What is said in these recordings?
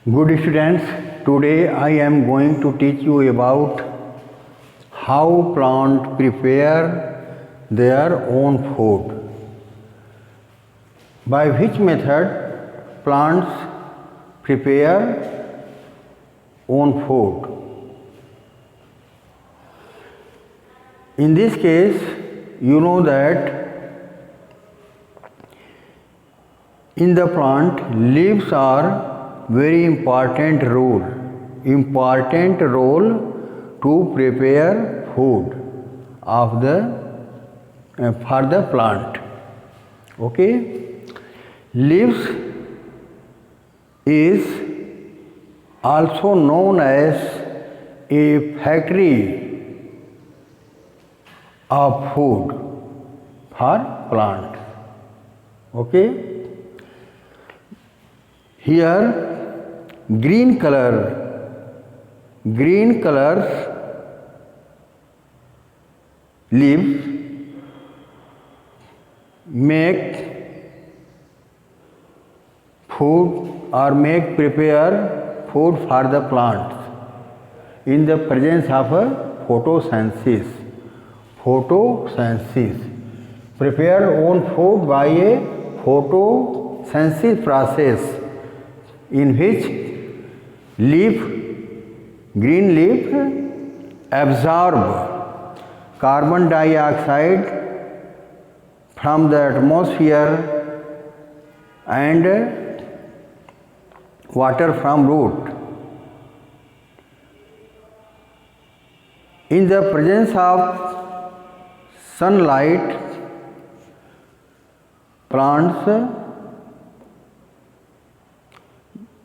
Good students, today I am going to teach you about how plants prepare their own food. By which method plants prepare own food. In this case, you know that in the plant leaves are very important role to prepare food of the for the plant. Okay, leaves is also known as a factory of food for plant. Okay, here green colors leaves make food or prepare food for the plants in the presence of a photosynthesis. Prepare own food by a photosynthesis process in which green leaf absorb carbon dioxide from the atmosphere and water from root. In the presence of sunlight, plants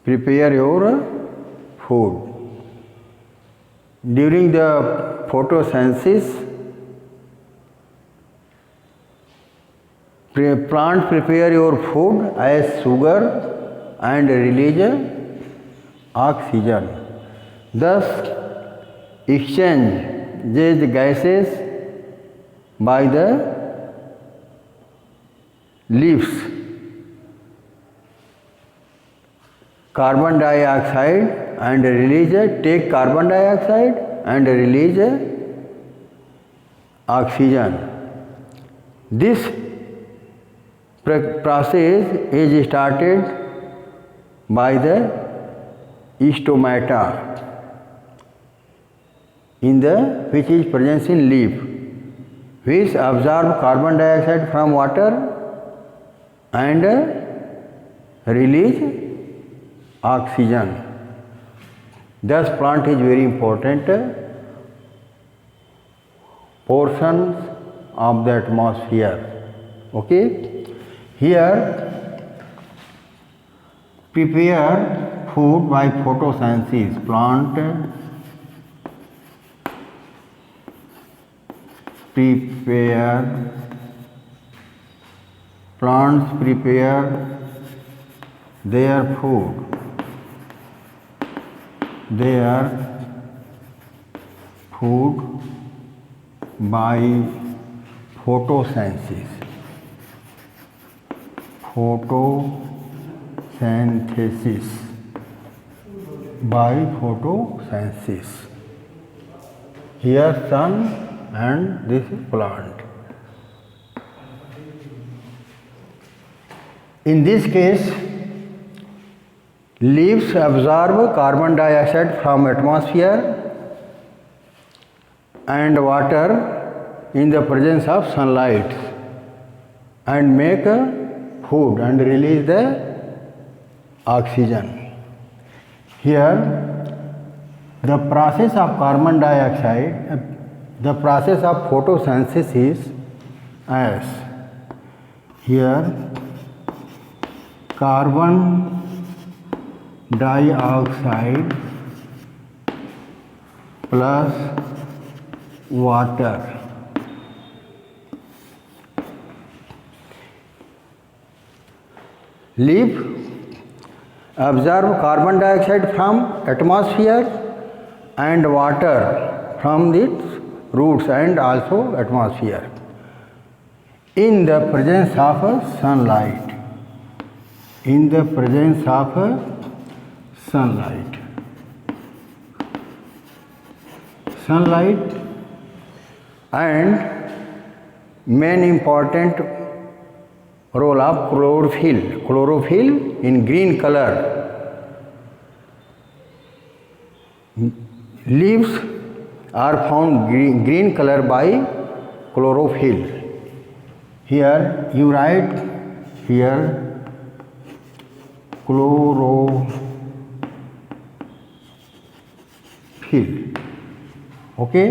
prepare your food. During the photosynthesis, plant prepare your food as sugar and release oxygen. Thus, exchange these gases by the leaves. Carbon dioxide and take carbon dioxide and release oxygen. This process is started by the stomata which is present in leaf, which absorb carbon dioxide from water and release oxygen. Thus, plant is very important portions of the atmosphere. Okay, here prepare food by photosynthesis. Plants prepare their food by photosynthesis. Here sun and this plant. In this case, leaves absorb carbon dioxide from atmosphere and water in the presence of sunlight and make food and release the oxygen. Here, the process of carbon dioxide, the process of photosynthesis as here carbon dioxide plus water. Leaf absorb carbon dioxide from atmosphere and water from its roots and also atmosphere in the presence of sunlight. sunlight. Sunlight and main important role of chlorophyll. Chlorophyll in green color. Leaves are found green color by chlorophyll. Here you write here chlorophyll. Okay,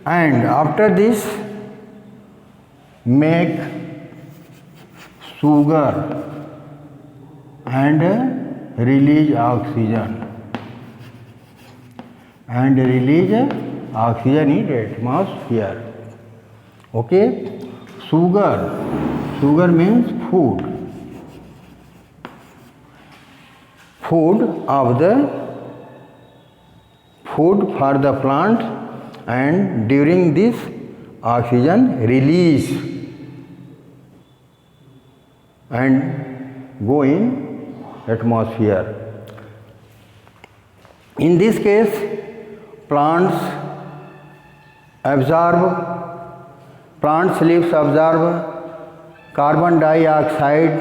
and after this make sugar and release oxygen in atmosphere. Okay, sugar means food for the plant, and during this oxygen release and go in atmosphere. In this case, plants leaves absorb carbon dioxide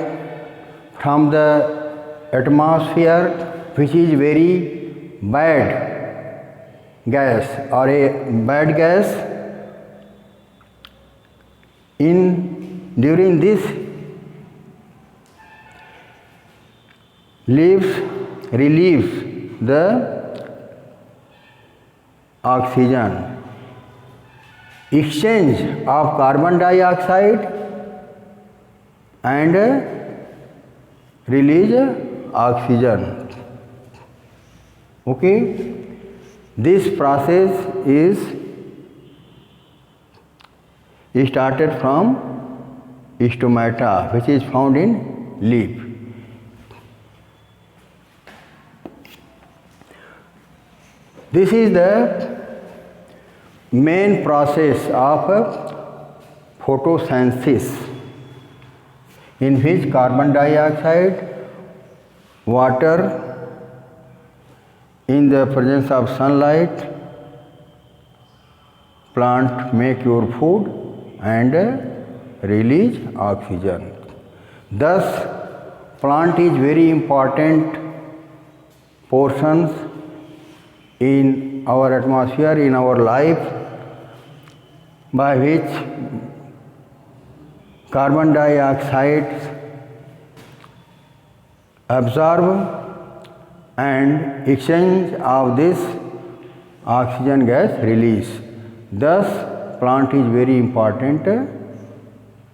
from the atmosphere, which is very bad gas or a bad gas. During this, leaves release the oxygen. Exchange of carbon dioxide and release oxygen. Okay, this process is started from stomata, which is found in leaf. This is the main process of photosynthesis, in which carbon dioxide, water, in the presence of sunlight, plant make your food and release oxygen. Thus, plant is very important portions in our atmosphere, in our life, by which carbon dioxide absorb and exchange of this oxygen gas release. Thus, plant is very important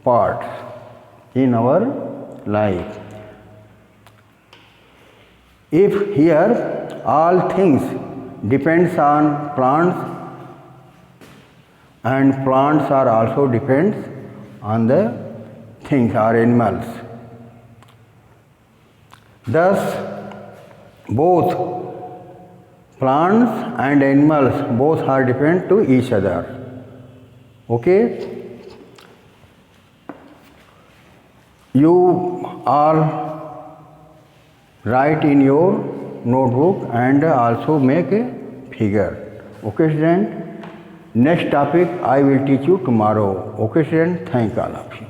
part in our life. If here all things depends on plants, and plants are also depends on the things or animals. Thus, both plants and animals both are dependent to each other. Okay, you all write in your notebook and also make a figure. Okay, student. Next topic I will teach you tomorrow. Okay, student. Thank all of you.